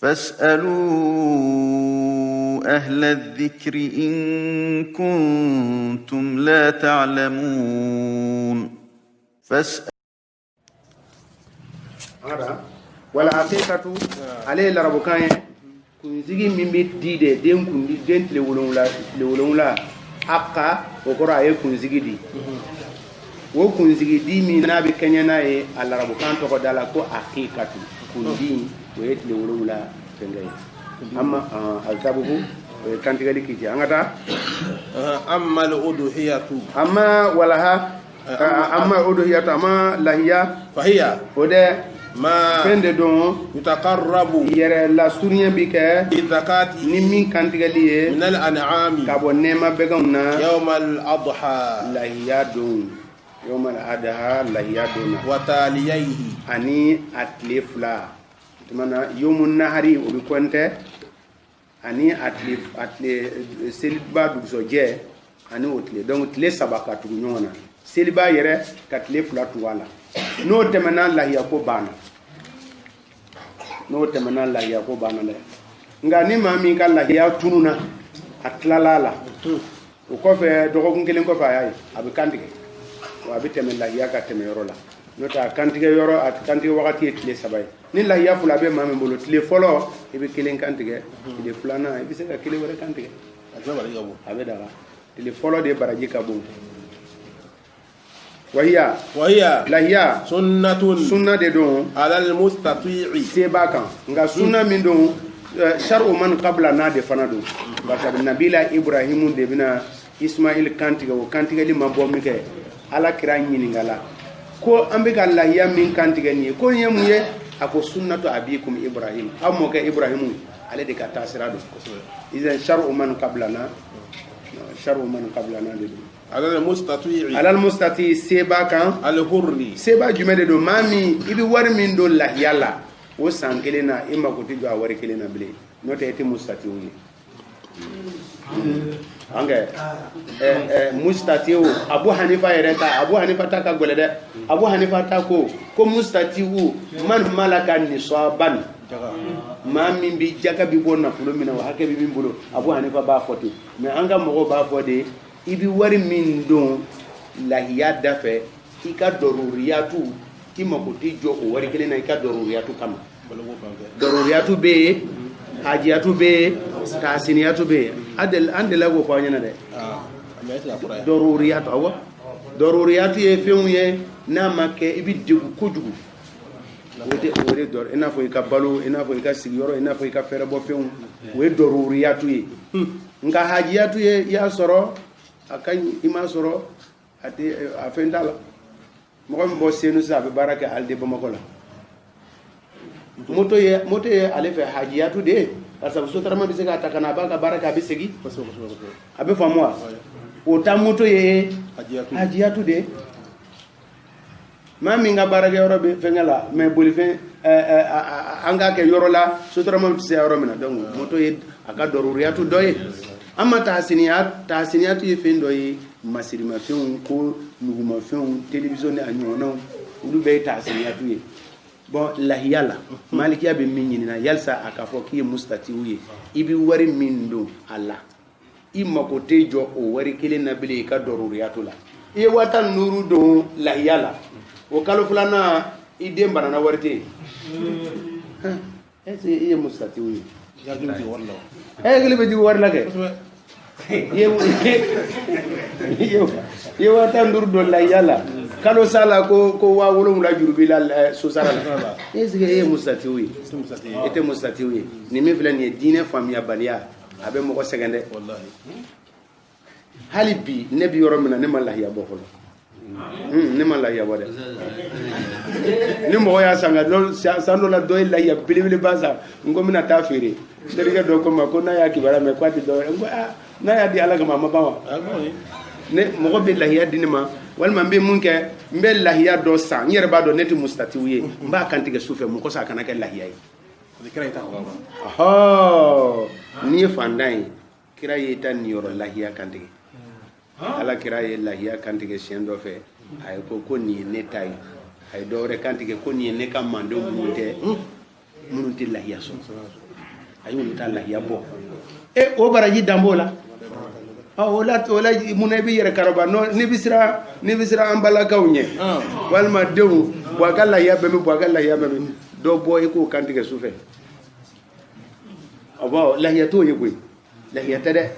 فاسألوا أهل الذكر إن كنتم لا تعلمون ولا حقيقة عليه لربكان kunzigi min be dide den kundi den tile wolonwula hakka o kora ye kunzigi di wo kunzigi di min na be kenya na ye alarabu kan to dala ko haqiqatu kundi o ye tile wolonwula fengay amma altabuhu o kantigali kiti angata amma al-udhiyatu amma walaha amma udhiyatu amma lahiya fahiya ode ma fende don yutaqarrabu yere la suriya bi ke zakati ni min kantigali ye min al-an'ami ka bo nema begauna yawm al-adha lahiya don yawm al-adha lahiya don wa taliyaihi ani atle fula mana yawmun nahari o bi konte ani atle selba du soje ani otle donc tle sabaka tu nyona selba yere ka tle fula tu wala no temana lahiya ko bana le nga ni mami ka lahiya tununa atlalala o ko fe dogo kun kelen ko fa yayi abi kandige wa abi temen lahiya ka temen yoro la no ta kantige yoro at kantige wakati tile sabay ni lahiya fula be mami bolo tile folo ibe kelen kantige tile fulana ibe se ka kelen wore kantige abe dara tile folo de baraji ka bon وهي لهيا سنة دون على المستطيع سيباكا nga sunna min don shar'u man qabla na de fanado baka nabila ibrahim de bina ismail kantiga o kantiga li mambo mi ke ala kira nyini ngala ko ambe ga lahiya min kantiga ni ko yemu ye ako sunnatu abikum ibrahim ammo ke ibrahim ale de ka tasirado idan shar'u man qabla na de على المستطيع سيبا كان الحري سيبا جمده دو مامي ibi war min do la yalla o sankelena imma ko tijo war kelena bele note eti mustati wi anga mustati o abu hanifa yereta abu hanifa ta ka golede abu hanifa ta ko mustati u man malaka nisaban mami bi jaga bi bonna fulo mina wa hakebi min bolo abu hanifa ba foti mais anga mo ba fode ibi wari min don lahiya dafe ika doruriyatu kima ko tijo o wari kelena ika doruriyatu kama doruriyatu be hajiyatu be tasiniyatu be andela go ko nyana de doruriyatu awa doruriyatu ye fewu ye na make ibi degu kojugu wode dor ina fo ika balo ina fo ika sigiyoro ina fo ika fere bo fewu we doruriyatu ye nga hajiyatu ye ya soro akan ima soro ati afendala mo ko bo senu sa be baraka alde bamako la moto ye ale fe hajiyatu de parce que so tarama bi se ka takana ba ka baraka bi segi abe famwa o ta moto ye hajiyatu de mami nga baraka yoro be fengala me boli fe anga ke yoro la so tarama bi se yoro mina donc moto ye aka doruriyatu doye amma tahsiniyatu ye fendo ye masirima fenw ko nuguma fenw television ni anyona ulu be tahsiniyatu ye bon lahiyala malikiya be min nyina yalsa akafo ki mustati ye ibi wari min do alla imma ko tejo o wari kelen na bile ka doruriyatu la e watan nuru do lahiyala o kalo fulana ide banana warite e mustati ye jagindi walla gele be ji warla ke yewa tandur do la yalla kalo sala ko wa wolum la jurubi la so sala ezge mustatiwi ete mustatiwi ni mi filan ye dine famia balia abe mo ko segende wallahi halibi nabi yoro mina ne mallahi ya bokolo ne mallahi ya bode ni mo ya sanga do sando la do la ya bilibili baza ngomina tafiri derige do ko ma ko na ya kibara me kwati do na ya di ala ga mama bawa ne mo ko be lahiya dinima walma be munke mbe lahiya do sa nyere ba do neti mustatiwiye mba kantige sufe mo ko sa kanake lahiya yi kira ita ko ni fandai kira ita ni yoro lahiya kantige ala kira ye lahiya kantige shendo fe ay ko ni ne tay ay do re kantige ko ni ne kam mando munte minnu tɛ lahiya sɔrɔ a y'olu ta lahiya bɔ o baraji danbo la o la mun i bɛ yɛrɛ karaba n'i bɛ siran an balakaw ɲɛ walima denw bɔ a ka lahiya bɛɛ bɛ bɔ a ka lahiya bɛɛ bɛ dɔ bɔ i k'o kantigɛ su fɛ lahiya t'o ye koyi lahiya tɛ dɛ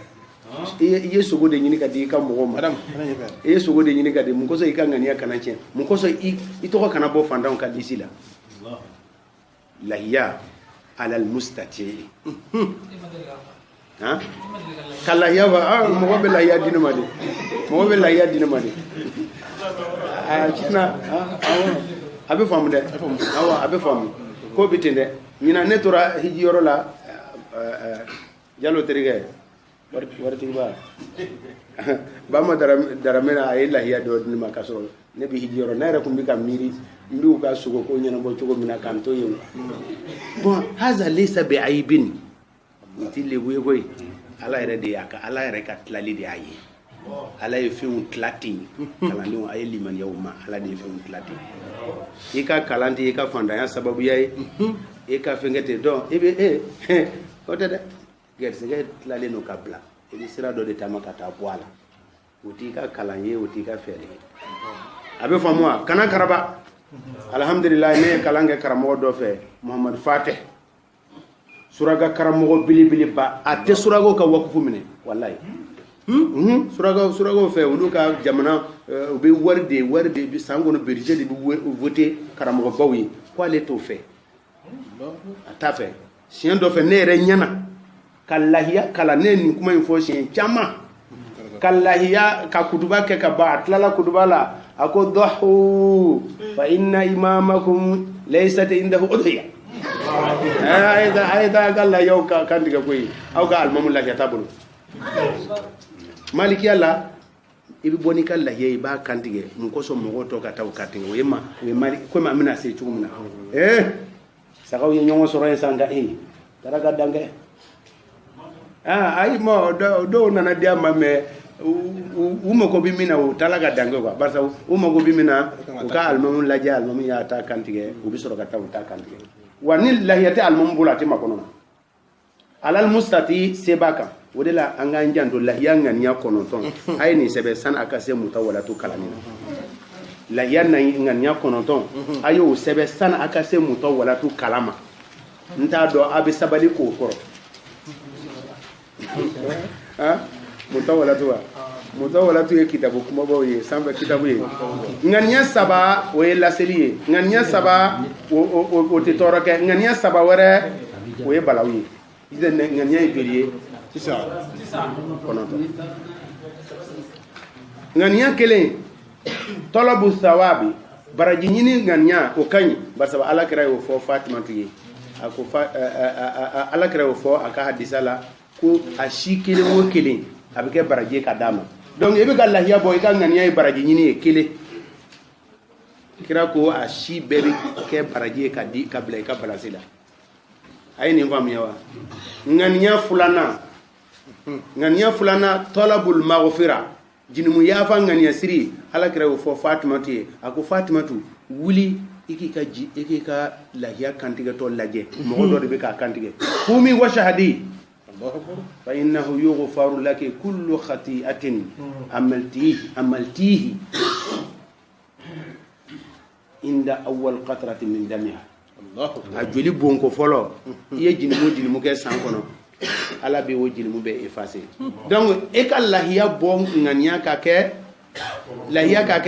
i ye sogo de ɲini ka di i ka mɔgɔw ma i ye sogo de ɲini ka di mun kosɔn i ka ŋaniya kana tiɲɛ mun kosɔn i tɔgɔ kana bɔ fantanw ka disi la lahiya alal mustati ka lahiya ba mɔgɔ bɛ lahiya di ne ma de mɔgɔ bɛ lahiya di ne ma de tiɲɛna a bɛ faamu dɛ awɔ a bɛ faamu ko bɛ ten dɛ ɲinan ne tora hijiyɔrɔ la Jalo terikɛ waritigiba Bama daramena a ye lahiya dɔ di ne ma k'a sɔrɔ ne bɛ hijiyɔrɔ ne yɛrɛ tun bɛ ka miiri n b'u ka sogo ko ɲɛnabɔ cogo min na k'an to yen bon haza laysa bi aibin o tɛ lebu ye koyi ala yɛrɛ de y'a ala yɛrɛ ka tilali de y'a ye ala ye fɛnw tila ten kalandenw a ye limaniyaw ma ala de ye fɛnw tila ten i ka kalan tɛ i ka fantanya sababuya ye i ka fɛnkɛ tɛ dɔn i bɛ o tɛ dɛ gɛrisigɛ tilalen don ka bila i bɛ sira dɔ de taama ka taa bɔ a la o t'i ka kalan ye o t'i ka fɛɛrɛ ye a bɛ faamu wa kana karaba alhamdulilayi ne ye kalan kɛ karamɔgɔ dɔ fɛ Muhamadu Fatɛ suraka karamɔgɔ belebeleba a tɛ surakaw ka wakufu minɛ walayi surakaw fɛ olu ka jamana u bɛ wari de san kɔnɔ berije de bɛ vote karamɔgɔbaw ye k'ale t'o fɛ a t'a fɛ siɲɛ dɔ fɛ ne yɛrɛ ɲɛna ka lahiya kalan ne nin kuma in fɔ siɲɛ caman ka lahiya ka kutuba kɛ ka ban a tilala kutuba la a ko dahu fa inna imamakum laysat indahu udhiya a ye taa ka lahiyaw kantigɛ koyi aw ka alimamu lahiya t'a bolo malikiya la i bɛ bɔ n'i ka lahiya i b'a kantigɛ mun kosɔn mɔgɔw tɔ ka taa o kantigɛ o ye komi an bɛna se cogo min na sagaw ye ɲɔgɔn sɔrɔ yen san nka taara ka dankɛ ayi dɔw nana di a ma mɛ u mago bɛ min na u taara ka dankɛ quoi barisa u mago bɛ min na u ka alimamu lajɛ alimamu y'a ta kantigɛ u bɛ sɔrɔ ka taa u ta kantigɛ wa ni lahiya tɛ alimamu bolo a tɛ makɔnɔ na alal mustati seba kan o de la an k'an janto lahiya ŋaniya 9 a ye nin sɛbɛn sani a ka se mutawalatu kalanni na lahiya ŋaniya 9 a y'o sɛbɛn sani a ka se mutawalatu kalan ma n t'a dɔn a bɛ sabali k'o kɔrɔ mutawalatu ye kitabu kumabaw ye sanfɛ kitabu ye ŋaniya 3 o ye laseli ye ŋaniya 3 o tɛ tɔɔrɔ kɛ ŋaniya 3 wɛrɛ o ye balawu ye ŋaniya ye joli ye 9 ŋaniya 1 talabu thawabi baraji ɲini ŋaniya o ka ɲi barisa alakira y'o fɔ Fatimatu ye a ko alakira y'o fɔ a ka hadisa la ko a si kelen o kelen a bɛ kɛ baraji ka d'a ma donc i bɛ ka lahiya bɔ i ka ŋaniya ye baraji ɲini ye 1 kira ko a si bɛɛ bɛ kɛ baraji ye ka bila i ka balasi la a ye nin faamuya wa ŋaniya 2 talabul maghfira jinimu yafa ŋaniya siri alakira y'o fɔ Fatimatu ye a ko Fatimatu wuli i k'i ka lahiya kantigɛtɔ lajɛ mɔgɔ dɔ de bɛ k'a kantigɛ kumi wa shahadi fa innahu yughfaru laki kullu khati'atin amaltihi inda awwal qatratin min damiha a joli bonko fɔlɔ i ye jinimu kɛ san kɔnɔ ala bɛ o jinimu bɛ effacer donc e ka lahiya bɔ ŋaniya ka kɛ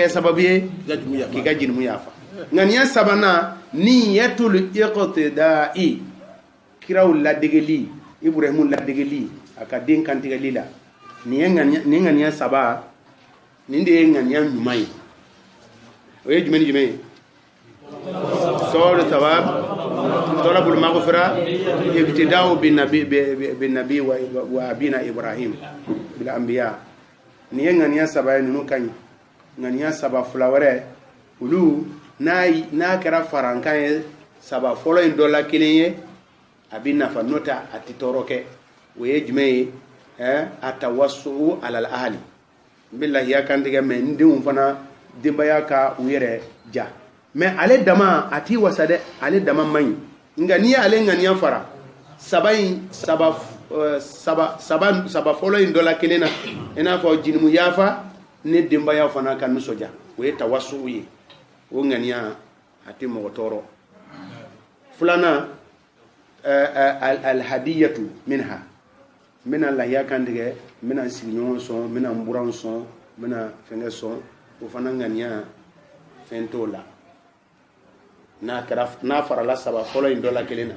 sababu ye k'i ka jinimu yafa ŋaniya 3 niyatul iqtida'i kiraw ladegeli Ibrahimu ladegeli a ka den kantigɛli la nin ŋaniya 3 nin de ye ŋaniya ɲuman ye o ye jumɛn ye sawab thawab talabul maghfira ibtida'u bin nabi wa abina Ibrahim bil anbiya nin ye ŋaniya 3 ye ninnu ka ɲi ŋaniya 3 fila wɛrɛ olu n'a kɛra farankan ye 3 fɔlɔ in dɔ la 1 ye a bɛ nafa n'o tɛ a tɛ tɔɔrɔ kɛ o ye jumɛn ye a tawassu alal ahli n bɛ lahiya kantigɛ mɛ n denw fana denbaya ka u yɛrɛ ja mais ale dama a t'i wasa dɛ ale dama man ɲi nga ni ale ŋaniya fara saba fɔlɔ in dɔ la kelen na i n'a fɔ jinimu yafa ne denbaya fana ka nisɔndiya o ye tawasu'u ye o ŋaniya a tɛ mɔgɔ tɔɔrɔ filanan alhadiyatu minha n bɛna lahiya kan tigɛ n bɛna sigiɲɔgɔn sɔn n bɛna n buranw sɔn n bɛna fɛnkɛ sɔn o fana ŋaniya fɛn t'o la n'a farala saba fɔlɔ in dɔ la kelen na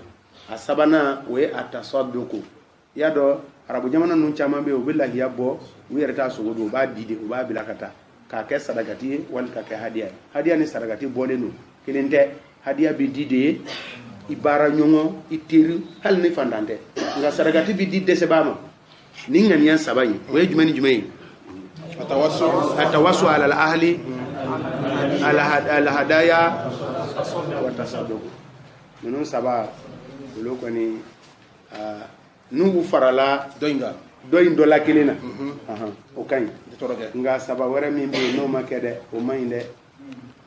a sabanan o ye a tasaduku i y'a dɔn arabu jamana ninnu caman bɛ yen u bɛ lahiya bɔ u yɛrɛ t'a sogo don u b'a di de u b'a bila ka taa k'a kɛ sarakati ye wali k'a kɛ hadiya ye hadiya ni sarakati bɔlen don kelen tɛ hadiya bɛ di de ye i baara ɲɔgɔn i teri hali ni fantan tɛ nka sarakati bɛ di dɛsɛbaa ma ni ŋaniya saba in o ye jumɛn ni jumɛn ye atawasu ala ahli alhadaya wa tasaduku ninnu saba olu kɔni n'u farala dɔ in dɔ la kelen na o ka ɲi nka saba wɛrɛ min bɛ yen n'o ma kɛ dɛ o ma ɲi dɛ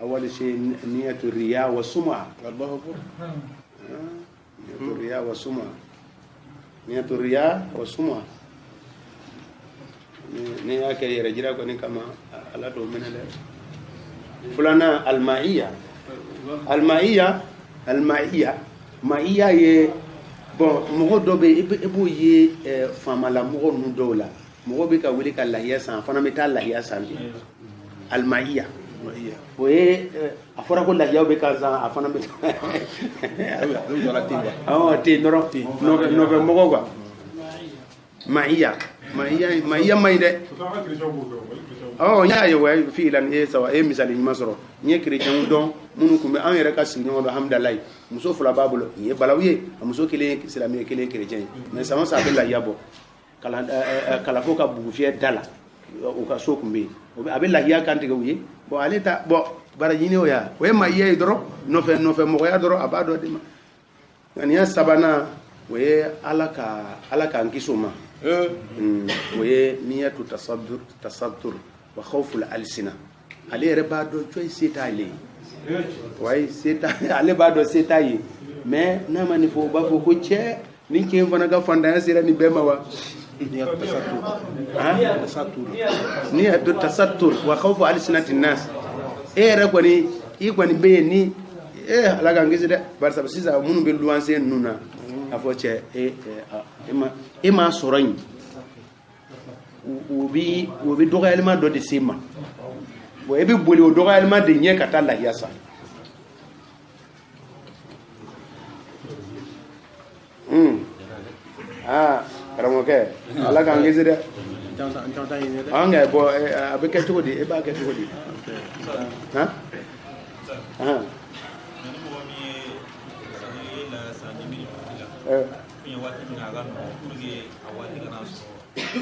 awali se niyatu riya wa suma niyatu riya wa suma ni y'a kɛ yɛrɛ jira kɔni kama ala t'o minɛ dɛ filanan almaiya ye bon mɔgɔ dɔ bɛ i b'o ye faamala mɔgɔ ninnu dɔw la mɔgɔ bɛ ka wuli ka lahiya san a fana bɛ taa lahiya san bi almaiya o ye a fɔra ko lahiyaw bɛ ka san a fana bɛ ten dɔrɔn nɔfɛ mɔgɔ quoi maiya ma ɲi dɛ n y'a ye wa fi la e sawa e misali ɲuman sɔrɔ n ye chrétien dɔn minnu tun bɛ an yɛrɛ ka sigiɲɔgɔn dɔ hamdalayi muso fila b'a bolo nin ye balawu ye a muso kelen ye silamɛ ye kelen ye chrétien ye mais sama sa a bɛ lahiya bɔ kalafo ka bugufiyɛ da la u ka so tun bɛ yen a bɛ lahiya kantigɛ u ye bon ale ta bon baraji o ya o ye maiya ye dɔrɔn nɔfɛ mɔgɔya dɔrɔn a b'a dɔ di ma ŋaniya sabanan o ye ala k'an kisi o ma o ye niyatu tasaddur wa khawful alsina ale yɛrɛ b'a dɔn coy se t'ale wayi ale b'a dɔn se t'a ye mais n'a ma nin fɔ u b'a fɔ ko cɛ nin cɛ in fana ka fantanya sera nin bɛɛ ma wa niyatu tasaddur wa khawful alsinati nas e yɛrɛ kɔni i kɔni bɛ yen ni ala k'an kisi dɛ barisa sisan minnu bɛ luwanse ninnu na a fɔ cɛ e m'a sɔrɔ yen o bɛ dɔgɔyalima dɔ de se ma bon e bɛ boli o dɔgɔyalima de ɲɛ ka taa lahiya sa karamɔgɔkɛ ala k'an kisi dɛ an ka bɔ a bɛ kɛ cogo di e b'a kɛ cogo di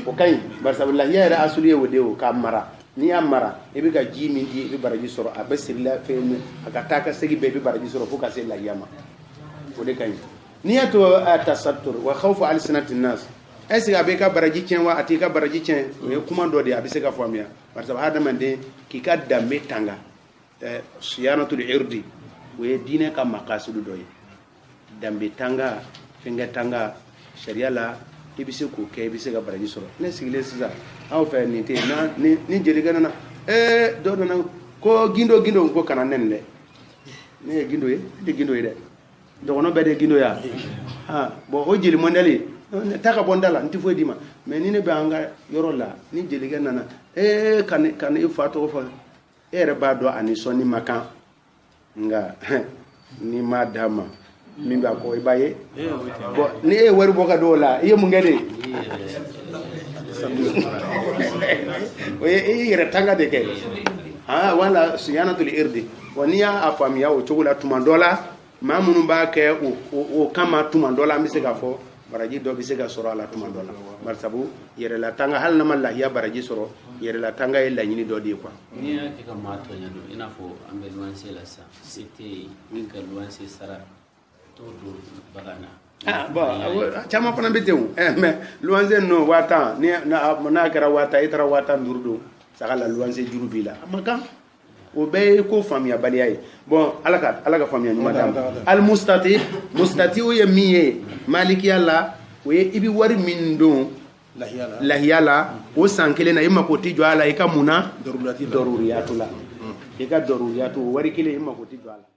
o ka ɲi barisa lahiya yɛrɛ asuli ye o de ye o k'a mara n'i y'a mara i bɛ ka ji min di i bɛ baraji sɔrɔ a bɛ sirila fɛn min a ka taa ka segin bɛɛ i bɛ baraji sɔrɔ fo ka se lahiya ma o de ka ɲi n'i y'a to a tasattur wa khawfu alsinati nas est ce que a bɛ ka baraji tiɲɛ wa a t'i ka baraji tiɲɛ o ye kuma dɔ de ye a bɛ se ka faamuya barisa hadamaden k'i ka danbe tanga siyanatul irdi o ye diinɛ ka makasidu dɔ ye danbe tanga fɛnkɛ tanga sariya la i bɛ se k'o kɛ i bɛ se ka baraji sɔrɔ ne sigilen sisan aw fɛ nin tɛ yen ni jelikɛ nana dɔ nana ko gindo ko kana nɛni dɛ ne ye gindo ye ne tɛ gindo ye dɛ dɔgɔnɔ bɛɛ de gindo ya bon o jeli mɔndɛli taa ka bɔ n da la n tɛ foyi d'i ma mais ni ne bɛ an ka yɔrɔ la ni jelikɛ nana ka ne i fa tɔgɔ fɔ e yɛrɛ b'a dɔn a nisɔnni ma kan nka n'i m'a d'a ma min b'a kɔ i b'a ye bon ni e ye wari bɔ ka don o la i ye mun kɛ de o ye i yɛrɛ tanga de kɛ wala siyanatul irdi bon n'i y'a faamuya o cogo la tuma dɔ la maa minnu b'a kɛ o kama tuma dɔ la an bɛ se k'a fɔ baraji dɔ bɛ se ka sɔrɔ a la tuma dɔ la barisabu yɛrɛla tanga hali n'a ma lahiya baraji sɔrɔ yɛrɛla tanga ye laɲini dɔ de ye quoi. n'i y'a kɛ ka maa tɔɲɔ don i n'a fɔ an bɛ luwanse la sisan se tɛ yen min ka luwanse sara t'o don bagan na. bon caman fana bɛ ten o mais luwanse ninnu 5000 n'a kɛra 5000 i taara 15000 don saga la luwanse juru b'i la a ma kan o bɛɛ ye ko faamuya baliya ye bon ala ka faamuya ɲuman d'a ma al mustati o ye min ye malikiya la o ye i bi wari min don lahiya la o san kelen na i mako ti jɔ a la i ka mun na daruriyatu la i ka daruriyatu wari kelen i mako ti jɔ a la